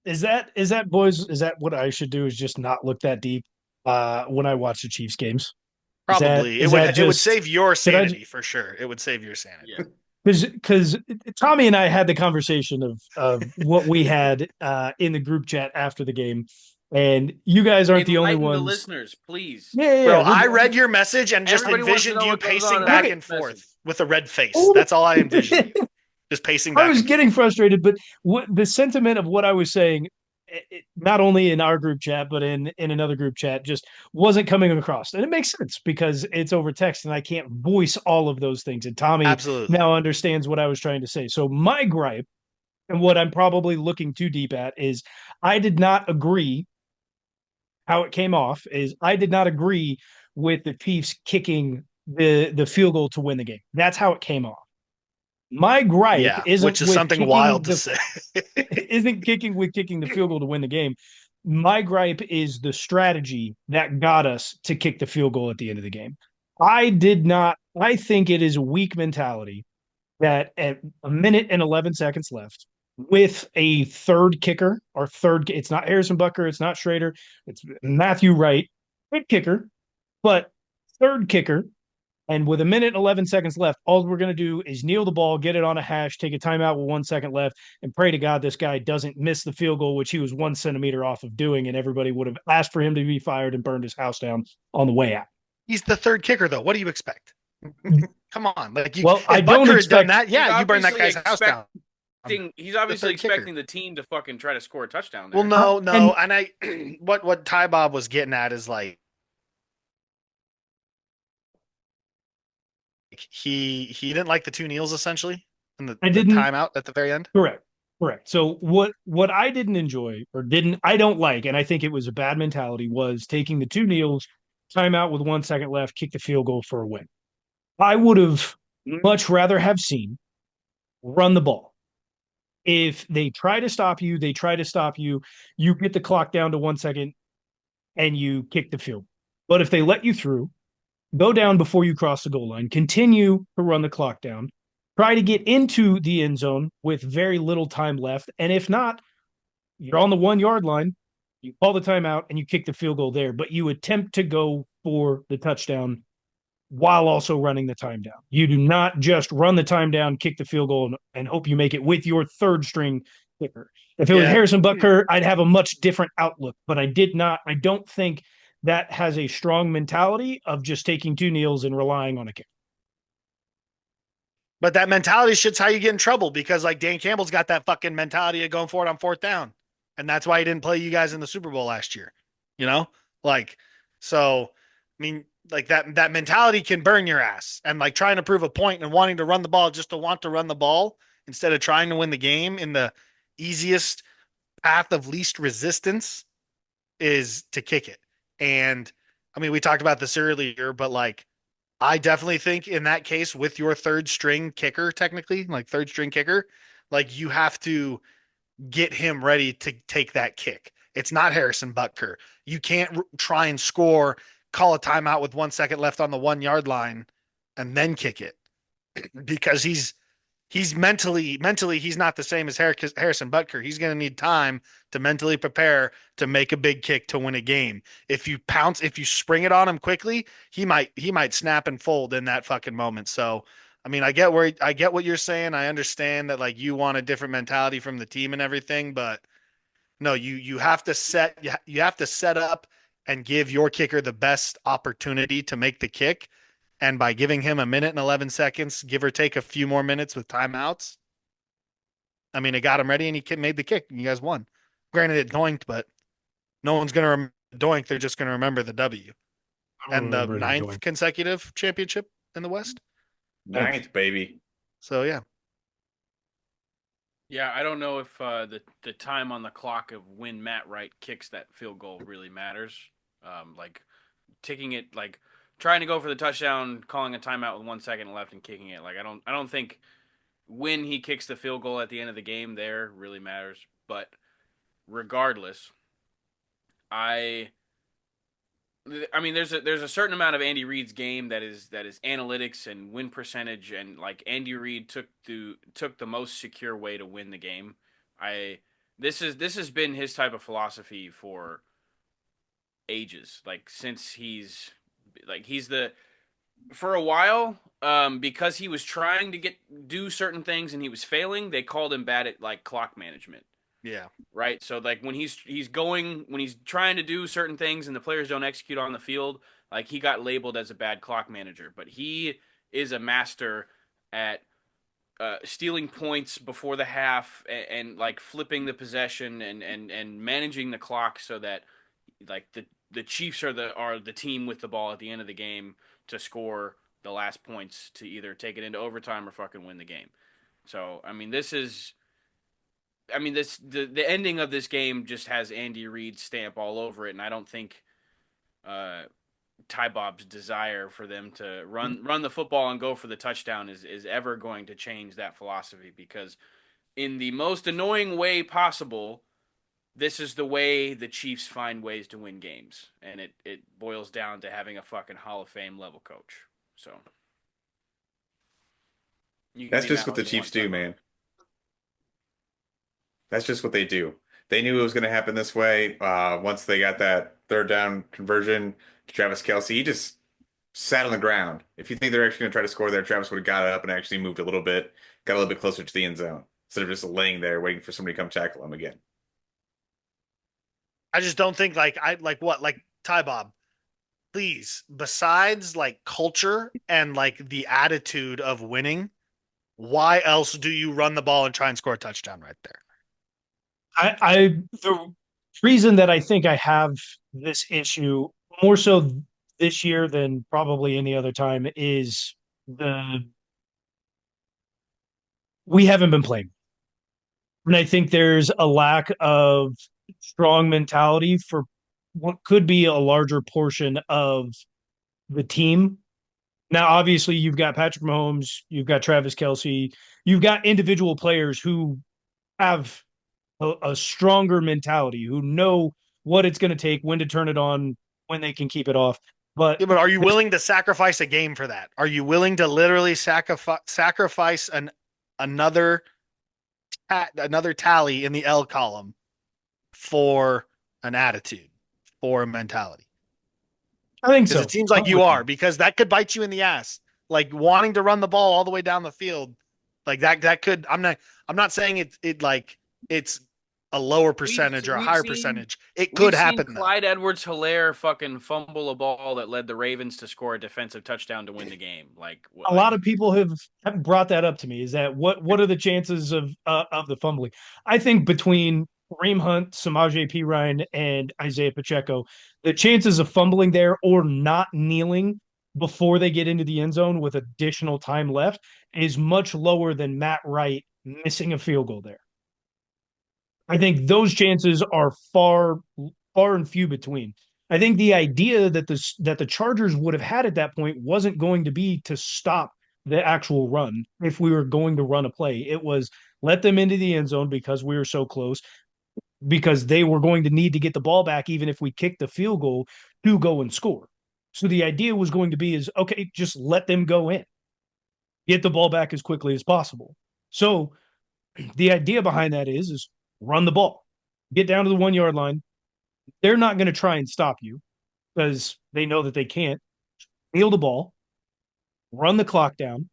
Is that boys? Is that what I should do? Is just not look that deep when I watch the Chiefs games? Is that Probably is that it would just save your should I? sanity for sure. It would save your sanity. Yeah. Because Tommy and I had the conversation of what we had in the group chat after the game, and you guys aren't the only Enlighten the ones. listeners, please. Yeah, yeah, yeah. Bro, Well, I read your message and just Everybody wants to envisioned know you what goes on pacing in look back at and that message. forth with a red face. hold That's all I envisioned you. it. Just pacing I back was and forth. getting frustrated, but what the sentiment of what I was saying, not only in our group chat but in another group chat, just wasn't coming across, and it makes sense because it's over text, and I can't voice all of those things. And Tommy Absolutely. now understands what I was trying to say. So my gripe, and what I'm probably looking too deep at, is I did not agree how it came off. Is I did not agree with the Chiefs kicking the field goal to win the game. That's how it came off. My gripe Yeah, isn't which is with something kicking wild to the say. isn't kicking with kicking the field goal to win the game. My gripe is the strategy that got us to kick the field goal at the end of the game. I did not. I think it is a weak mentality that at a minute and 11 seconds left, with a third kicker or third, it's not Harrison Butker, it's not Schrader, it's Matthew Wright, good kicker, but third kicker, and with a minute and 11 seconds left, all we're going to do is kneel the ball, get it on a hash, take a timeout with 1 second left, and pray to God this guy doesn't miss the field goal, which he was 1 centimeter off of doing. And everybody would have asked for him to be fired and burned his house down on the way out. He's the third kicker, though. What do you expect? Come on, like you. Well, I If don't Butker had done expect. that, He's yeah, you burn that obviously guy's house down. he's The obviously third kicker. expecting the team to fucking try to score a touchdown Well, there. no, no, And and I, what Ty Bob was getting at is like he didn't like the two kneels essentially, and I the didn't. timeout at the very end. Correct. Correct. So what I didn't enjoy, or didn't, I don't like, and I think it was a bad mentality, was taking the two kneels, timeout with 1 second left, kick the field goal for a win. I would have much rather have seen run the ball. If they try to stop you, they try to stop you. You get the clock down to 1 second and you kick the field. But if they let you through, go down before you cross the goal line, continue to run the clock down, try to get into the end zone with very little time left. And if not, you're on the 1 yard line, you call the timeout and you kick the field goal there, but you attempt to go for the touchdown while also running the time down. You do not just run the time down, kick the field goal, and hope you make it with your third string kicker. If it was Yeah, Harrison Butker, I'd have a much different outlook, but I did not. I don't think that has a strong mentality of just taking two kneels and relying on a kick. but that mentality shit's how you get in trouble because like Dan Campbell's got that fucking mentality of going for it on fourth down, and that's why he didn't play you guys in the Super Bowl last year. You know, like so. I mean, like that mentality can burn your ass, and like trying to prove a point and wanting to run the ball just to want to run the ball instead of trying to win the game in the easiest path of least resistance is to kick it. And I mean, we talked about this earlier, but like I definitely think in that case with your third string kicker, technically, like third string kicker, like you have to get him ready to take that kick. It's not Harrison Butker. You can't try and score, call a timeout with 1 second left on the 1 yard line, and then kick it because he's mentally he's not the same as Harrison Butker. He's going to need time to mentally prepare to make a big kick to win a game. If you spring it on him quickly, he might snap and fold in that fucking moment. So, I mean, I get what you're saying. I understand that like you want a different mentality from the team and everything, but no, you have to you have to set up and give your kicker the best opportunity to make the kick, and by giving him a minute and 11 seconds, give or take a few more minutes with timeouts, I mean, it got him ready and he made the kick and you guys won. Granted, it doinked, but no one's going to doink. They're just going to remember the W I don't and the remember it ninth enjoying. consecutive championship in the West. Ninth. Ninth, baby. So, yeah. Yeah, I don't know if the time on the clock of when Matt Wright kicks that field goal really matters. Like taking it, like trying to go for the touchdown, calling a timeout with 1 second left and kicking it. Like I don't think when he kicks the field goal at the end of the game there really matters. But regardless, I I mean, there's a certain amount of Andy Reid's game that is analytics and win percentage, and like Andy Reid took the most secure way to win the game. I This has been his type of philosophy for ages. Like since he's the for a while, because he was trying to do certain things and he was failing, they called him bad at like clock management. Yeah. Right? So like when he's trying to do certain things and the players don't execute on the field, like he got labeled as a bad clock manager. But he is a master at stealing points before the half and like flipping the possession and managing the clock so that like the Chiefs are the team with the ball at the end of the game to score the last points to either take it into overtime or fucking win the game. So I mean the ending of this game just has Andy Reid's stamp all over it, and I don't think Ty Bob's desire for them to run the football and go for the touchdown is ever going to change that philosophy, because in the most annoying way possible, this is the way the Chiefs find ways to win games, and it boils down to having a fucking Hall of Fame level coach. So That's just what the Chiefs do, man. That's just what they do. They knew it was going to happen this way. Once they got that third down conversion to Travis Kelce, he just sat on the ground. If you think they're actually going to try to score there, Travis would have got up and actually moved a little bit, got a little bit closer to the end zone instead of just laying there waiting for somebody to come tackle him again. I just don't think like Ty Bob, please, besides like culture and like the attitude of winning, why else do you run the ball and try and score a touchdown right there? The reason that I think I have this issue more so this year than probably any other time is we haven't been playing. And I think there's a lack of strong mentality for what could be a larger portion of the team. Now, obviously, you've got Patrick Mahomes, you've got Travis Kelce, you've got individual players who have a stronger mentality, who know what it's going to take, when to turn it on, when they can keep it off. But Yeah, but are you willing to sacrifice a game for that? Are you willing to literally sacrifice another tally in the L column for an attitude, for a mentality? I think Because so. it seems like you are, because that could bite you in the ass. Like wanting to run the ball all the way down the field, like that could. I'm not saying it's a lower percentage or a higher percentage. It could happen. We've seen Clyde Edwards-Helaire fucking fumble a ball that led the Ravens to score a defensive touchdown to win the game. Like a lot of people have brought that up to me. Is that what are the chances of the fumbling? I think between Kareem Hunt, Samaje Perine, and Isaiah Pacheco, the chances of fumbling there or not kneeling before they get into the end zone with additional time left is much lower than Matt Wright missing a field goal there. I think those chances are far and few between. I think the idea that the Chargers would have had at that point wasn't going to be to stop the actual run if we were going to run a play. It was let them into the end zone because we were so close, because they were going to need to get the ball back even if we kicked the field goal to go and score. So the idea was going to be is, okay, just let them go in. Get the ball back as quickly as possible. So the idea behind that is run the ball. Get down to the 1 yard line. They're not going to try and stop you because they know that they can't. Steal the ball, run the clock down,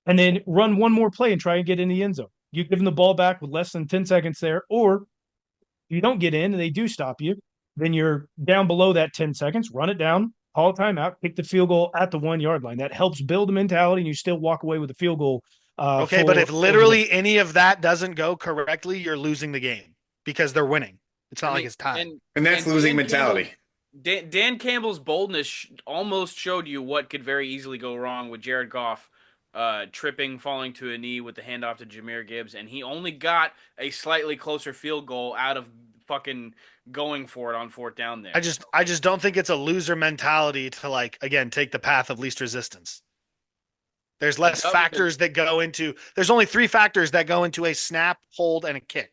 and then run one more play and try and get in the end zone. You give them the ball back with less than 10 seconds there, or if you don't get in and they do stop you, then you're down below that 10 seconds, run it down, call a timeout, kick the field goal at the 1 yard line. That helps build a mentality, and you still walk away with a field goal. Okay, but if literally any of that doesn't go correctly, you're losing the game because they're winning. It's not like it's tied. And that's losing mentality. Dan Campbell's boldness almost showed you what could very easily go wrong with Jared Goff tripping, falling to a knee with the handoff to Jahmyr Gibbs, and he only got a slightly closer field goal out of fucking going for it on fourth down there. I just don't think it's a loser mentality to, like, again, take the path of least resistance. There's less factors that go into – there's only 3 factors that go into a snap, hold, and a kick.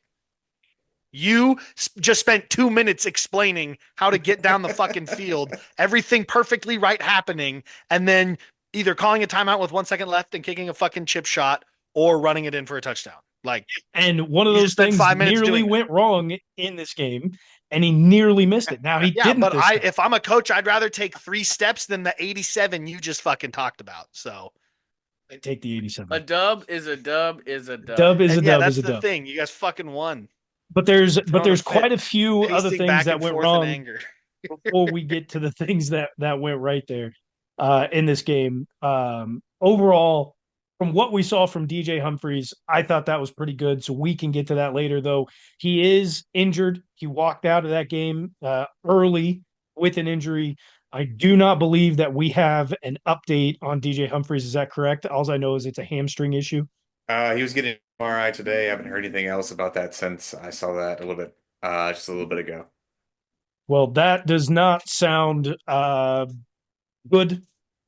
You just spent 2 minutes explaining how to get down the fucking field, everything perfectly right happening, and then either calling a timeout with 1 second left and kicking a fucking chip shot or running it in for a touchdown. Like And one of You those just spent things 5 minutes nearly doing it. went wrong in this game, and he nearly missed it. Now he yeah, didn't but this time. if I'm a coach, I'd rather take 3 steps than the 87 you just fucking talked about. So I take the 87. A dub is a dub is a dub. Dub is a and yeah, dub that's is a the dub. thing. You guys fucking won. But there's Throwing a quite fit, a few other pacing things back that and went forth in wrong anger. before we get to the things that went right there in this game. Overall, from what we saw from DJ Humphries, I thought that was pretty good. So we can get to that later, though. He is injured. He walked out of that game early with an injury. I do not believe that we have an update on DJ Humphries. Is that correct? All I know is it's a hamstring issue. He was getting an MRI today. I haven't heard anything else about that since I saw that a little bit, just a little bit ago. Well, that does not sound good.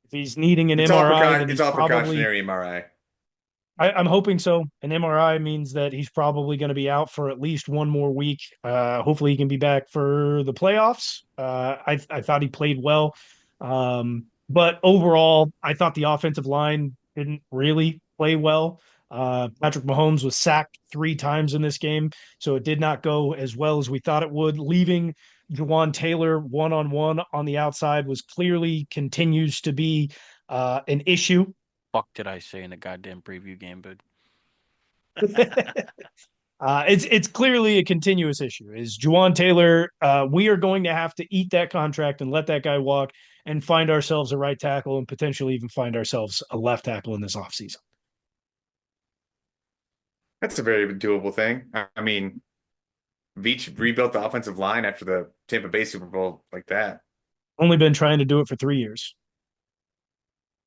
If he's needing an MRI, then It's he's all probably. precautionary MRI. I'm hoping so. An MRI means that he's probably going to be out for at least one more week. Hopefully, he can be back for the playoffs. I thought he played well, but overall, I thought the offensive line didn't really play well. Patrick Mahomes was sacked 3 times in this game, so it did not go as well as we thought it would. Leaving Jawan Taylor one-on-one on the outside was clearly continues to be an issue. Fuck did I say in the goddamn preview game, but It's clearly a continuous issue. Is Juwan Taylor? We are going to have to eat that contract and let that guy walk and find ourselves a right tackle and potentially even find ourselves a left tackle in this offseason. That's a very doable thing. I mean, Veach rebuilt the offensive line after the Tampa Bay Super Bowl like that. Only been trying to do it for 3 years.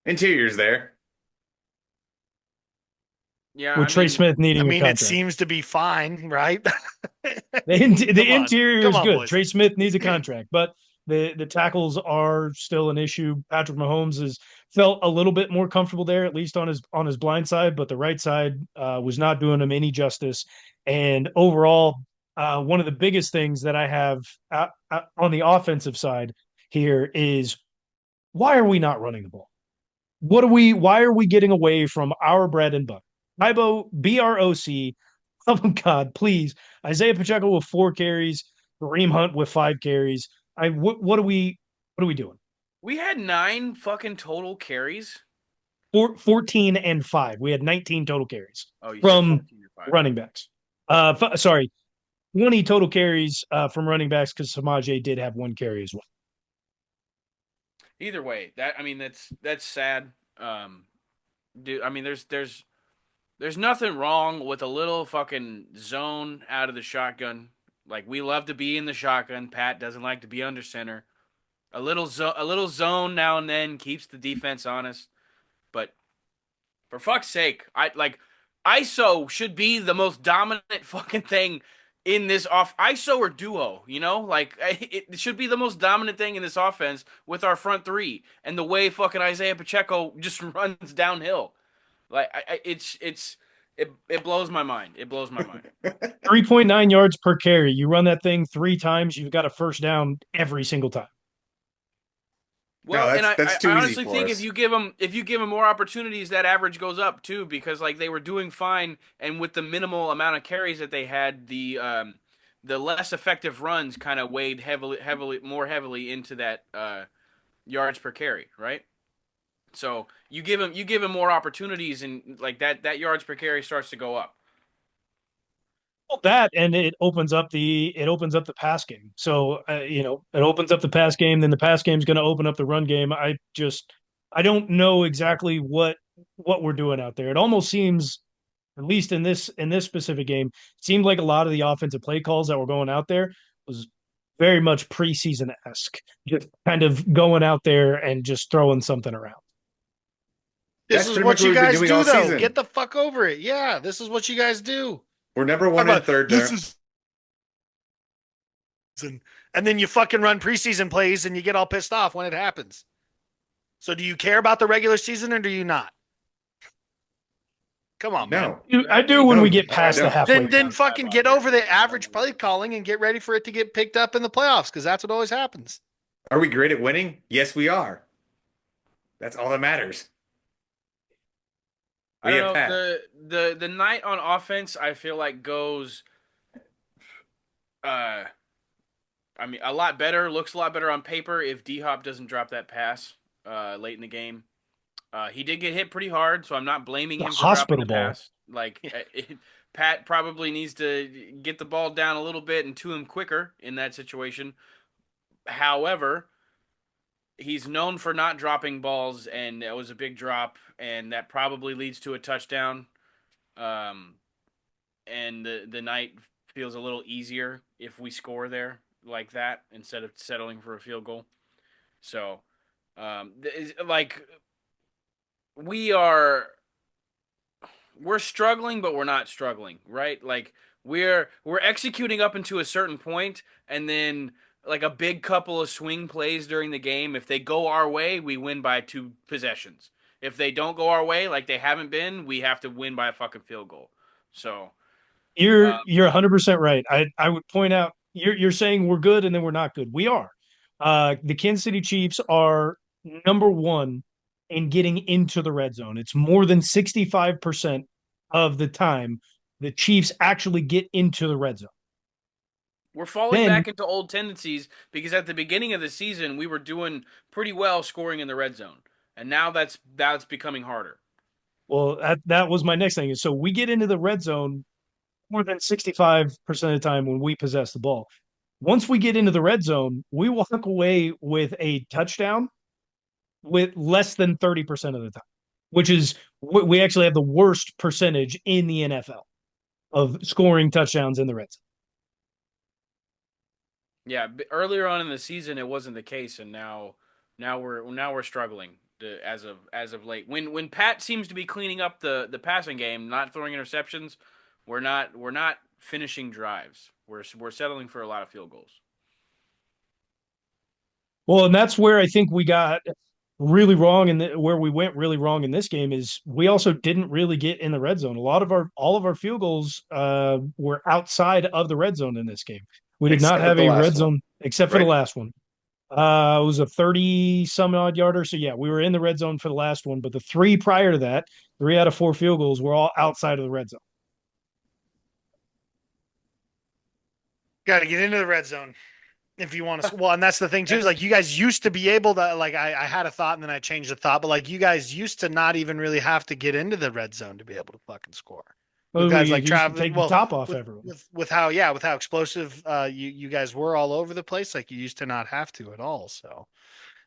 Interior's there. yeah, With Trey Smith I needing a mean, it contract. seems to be fine, right? The interior Come is on, good. boys. Trey Smith needs a contract, but the tackles are still an issue. Patrick Mahomes has felt a little bit more comfortable there, at least on his blind side, but the right side was not doing him any justice. And overall, one of the biggest things that I have on the offensive side here is why are we not running the ball? Why are we getting away from our bread and butter? Tybo, BROC, oh God, please. Isaiah Pacheco with 4 carries, Kareem Hunt with 5 carries. What are we doing? we had 9 fucking total carries. 14 and 5. We had 19 total carries Oh, you from said 14 or 5. running backs. Sorry, 20 total carries from running backs because Samaje did have 1 carry as well. Either way, that's sad. Dude, I mean, there's nothing wrong with a little fucking zone out of the shotgun. Like we love to be in the shotgun. Pat doesn't like to be under center. A little zone now and then keeps the defense honest. But for fuck's sake, ISO should be the most dominant fucking thing in this ISO or duo, you know? Like it should be the most dominant thing in this offense with our front 3 and the way fucking Isaiah Pacheco just runs downhill. Like it blows my mind. It blows my mind. 3.9 yards per carry. You run that thing 3 times, you've got a first down every single time. Well, No, and that's I too easy honestly for think us. if you give them more opportunities, that average goes up too. Because like they were doing fine, and with the minimal amount of carries that they had, the less effective runs kind of weighed more heavily into that yards per carry, right? So you give him more opportunities, and like that yards per carry starts to go up. Well, that and it opens up the pass game. So it opens up the pass game. Then the pass game is going to open up the run game. I don't know exactly what we're doing out there. It almost seems, at least in this specific game, it seemed like a lot of the offensive play calls that were going out there was very much preseason-esque, just kind of going out there and just throwing something around. This That's is pretty what much what you we've been guys doing do, all though. season. Get the fuck over it. Yeah, this is what you guys do. We're number 1 How in about, third this down. and then you fucking run preseason plays and you get all pissed off when it happens. So do you care about the regular season or do you not? Come on, man. No. I do when No, we get no, I past the don't. halfway. Then fucking get over the average play calling and get ready for it to get picked up in the playoffs because that's what always happens. Are we great at winning? Yes, we are. That's all that matters. I We don't have know. Pat. The night on offense, I feel like goes uh I mean a lot better, looks a lot better on paper if D Hop doesn't drop that pass late in the game. He did get hit pretty hard, so I'm not blaming The him for dropping hospital the ball. pass. Like Pat probably needs to get the ball down a little bit and to him quicker in that situation. However, he's known for not dropping balls, and it was a big drop, and that probably leads to a touchdown. Um, and the night feels a little easier if we score there like that instead of settling for a field goal. So, like we are we're struggling, but we're not struggling, right? Like we're executing up into a certain point, and then like a big couple of swing plays during the game. If they go our way, we win by 2 possessions. If they don't go our way, like they haven't been, we have to win by a fucking field goal. So, You're 100% right. I would point out you're saying we're good and then we're not good. We are. The Kansas City Chiefs are number one in getting into the red zone. It's more than 65% of the time the Chiefs actually get into the red zone. we're falling Then, back into old tendencies because at the beginning of the season we were doing pretty well scoring in the red zone, and now that's becoming harder. well, that was my next thing. So we get into the red zone more than 65% of the time when we possess the ball. Once we get into the red zone, we walk away with a touchdown with less than 30% of the time, which is we actually have the worst percentage in the NFL of scoring touchdowns in the red zone. Yeah, earlier on in the season it wasn't the case, and now we're struggling as of late. When Pat seems to be cleaning up the passing game, not throwing interceptions, we're not finishing drives. We're settling for a lot of field goals. Well, and that's where I think we got really wrong, and where we went really wrong in this game is we also didn't really get in the red zone. A lot of our all of our field goals were outside of the red zone in this game. We did not Except for have the a last red one, zone except for the right? last one. It was a 30 some odd yarder. So yeah, we were in the red zone for the last one, but the three prior to that, 3 out of 4 field goals were all outside of the red zone. Got to get into the red zone if you want to. Well, and that's the thing too. Is like you guys used to be able to. Like I had a thought and then I changed the thought, but like you guys used to not even really have to get into the red zone to be able to fucking score. With Oh, guys we like used to Travis, take the well, top off with everyone. with how explosive you guys were all over the place, like you used to not have to at all. So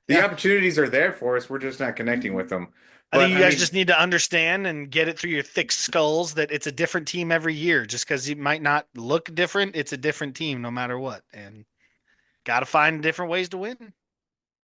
The yeah, opportunities are there for us. We're just not connecting with them. I think But you I guys mean, just need to understand and get it through your thick skulls that it's a different team every year. Just because it might not look different, it's a different team no matter what, and got to find different ways to win.